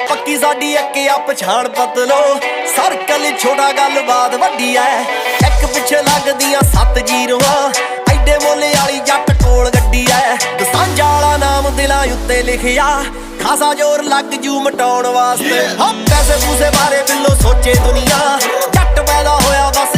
पक्की साडी एक आ पछाण पतलो सर्कल छोटा गलबात वड्डी ऐ एक पिछे लगदियां 7 जीरोआं एडे मोले वाली जट कोल गड्डी ऐ दसांझा वाला नाम दिलां उत्ते लिखिया खासा जोर लग जू मटाउण वास्ते पैसे पूसे बारे बिल्लो सोचे दुनिया जट पैदा होया बस